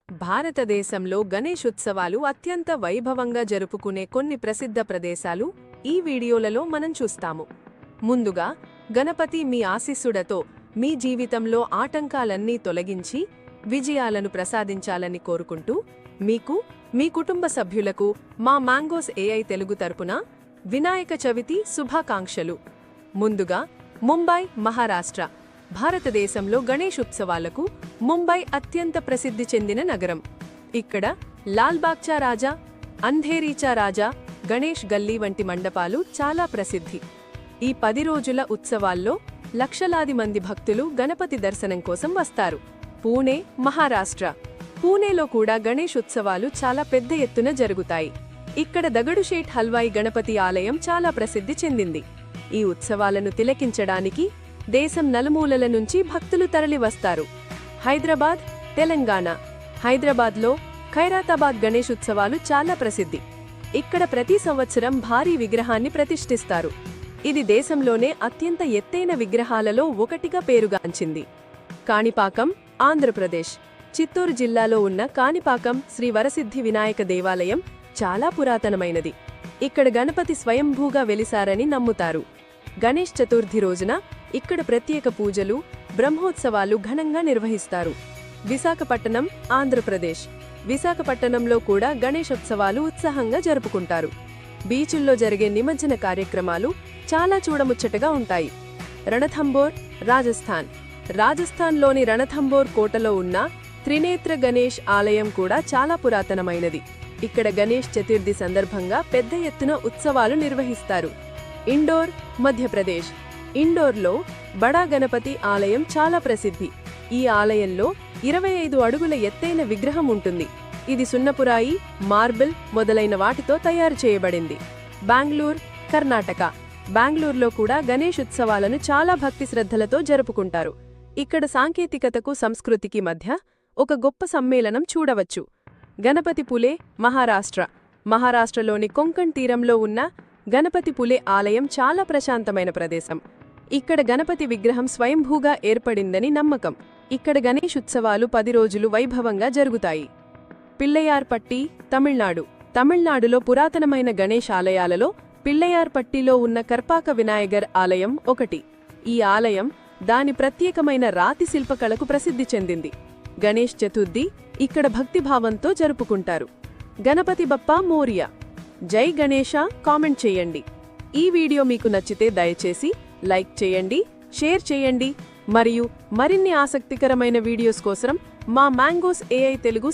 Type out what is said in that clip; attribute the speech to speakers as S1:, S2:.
S1: భారతదేశంలో గణేష్ ఉత్సవాలు అత్యంత వైభవంగా జరుపుకునే కొన్ని ప్రసిద్ధ ప్రదేశాలు ఈ వీడియోలలో మనం చూస్తాము. ముందుగా, గణపతి మీ ఆశీస్సుడతో మీ జీవితంలో ఆటంకాలన్నీ తొలగించి విజయాలను ప్రసాదించాలని కోరుకుంటూ మీకు, మీ కుటుంబ సభ్యులకు మా మ్యాంగోస్ ఏఐ తెలుగు తరపున వినాయక చవితి శుభాకాంక్షలు. ముందుగా, ముంబై, మహారాష్ట్ర. భారతదేశంలో గణేష్ ఉత్సవాలకు ముంబై అత్యంత ప్రసిద్ధి చెందిన నగరం. ఇక్కడ లాల్బాగ్చా రాజా, అంధేరీచా రాజా, గణేష్ గల్లీ వంటి మండపాలు చాలా ప్రసిద్ధి. ఈ 10 రోజుల ఉత్సవాల్లో లక్షలాది మంది భక్తులు గణపతి దర్శనం కోసం వస్తారు. పూణే, మహారాష్ట్ర. పూణేలో కూడా గణేష్ ఉత్సవాలు చాలా పెద్ద ఎత్తున జరుగుతాయి. ఇక్కడ దగడుషేఠ్ హల్వాయి గణపతి ఆలయం చాలా ప్రసిద్ధి చెందింది. ఈ ఉత్సవాలను తిలకించడానికి దేశం నలుమూలల నుంచి భక్తులు తరలివస్తారు. హైదరాబాద్, తెలంగాణ. హైదరాబాద్లో ఖైరాతాబాద్ గణేష్ ఉత్సవాలు చాలా ప్రసిద్ధి. ఇక్కడ ప్రతి సంవత్సరం భారీ విగ్రహాన్ని ప్రతిష్ఠిస్తారు. ఇది దేశంలోనే అత్యంత ఎత్తైన విగ్రహాలలో ఒకటిగా పేరుగాంచింది. కాణిపాకం, ఆంధ్రప్రదేశ్. చిత్తూరు జిల్లాలో ఉన్న కాణిపాకం శ్రీ వరసిద్ధి వినాయక దేవాలయం చాలా పురాతనమైనది. ఇక్కడ గణపతి స్వయంభూగా వెలిసారని నమ్ముతారు. గణేష్ చతుర్థి రోజున ఇక్కడ ప్రత్యేక పూజలు, బ్రహ్మోత్సవాలు ఘనంగా నిర్వహిస్తారు. విశాఖపట్టణం, ఆంధ్రప్రదేశ్. విశాఖపట్టణంలో కూడా గణేశోత్సవాలు ఉత్సాహంగా జరుపుకుంటారు. బీచుల్లో జరిగే నిమజ్జన కార్యక్రమాలు చాలా చూడముచ్చటగా ఉంటాయి. రణథంబోర్, రాజస్థాన్. రాజస్థాన్లోని రణథంబోర్ కోటలో ఉన్న త్రినేత్ర గణేష్ ఆలయం కూడా చాలా పురాతనమైనది. ఇక్కడ గణేష్ చతుర్థి సందర్భంగా పెద్ద ఎత్తున ఉత్సవాలు నిర్వహిస్తారు. ఇండోర్, మధ్యప్రదేశ్. ఇండోర్లో బడా గణపతి ఆలయం చాలా ప్రసిద్ధి. ఈ ఆలయంలో 25 అడుగుల ఎత్తైన విగ్రహం ఉంటుంది. ఇది సున్నపురాయి, మార్బుల్ మొదలైన వాటితో తయారు చేయబడింది. బెంగళూరు, కర్ణాటక. బెంగళూరులో కూడా గణేష్ ఉత్సవాలను చాలా భక్తి శ్రద్ధలతో జరుపుకుంటారు. ఇక్కడ సాంకేతికతకు, సంస్కృతికి మధ్య ఒక గొప్ప సమ్మేళనం చూడవచ్చు. గణపతి పులే, మహారాష్ట్ర. మహారాష్ట్రలోని కొంకణ్ తీరంలో ఉన్న గణపతి పులే ఆలయం చాలా ప్రశాంతమైన ప్రదేశం. ఇక్కడ గణపతి విగ్రహం స్వయంభూగా ఏర్పడిందని నమ్మకం. ఇక్కడ గణేష్ ఉత్సవాలు 10 రోజులు వైభవంగా జరుగుతాయి. పిల్లయార్పట్టి, తమిళనాడు. తమిళనాడులో పురాతనమైన గణేష్ ఆలయాలలో పిల్లయార్పట్టిలో ఉన్న కర్పాక వినాయగర్ ఆలయం ఒకటి. ఈ ఆలయం దాని ప్రత్యేకమైన రాతి శిల్పకళకు ప్రసిద్ధి చెందింది. గణేష్ చతుర్థి ఇక్కడ భక్తిభావంతో జరుపుకుంటారు. గణపతి బప్పా మోరియా. జై గణేశ కామెంట్ చేయండి. ఈ వీడియో మీకు నచ్చితే దయచేసి లైక్ చేయండి, షేర్ చేయండి మరియు మరిన్ని ఆసక్తికరమైన వీడియోస్ కోసం మా మ్యాంగోస్ ఏఐ తెలుగు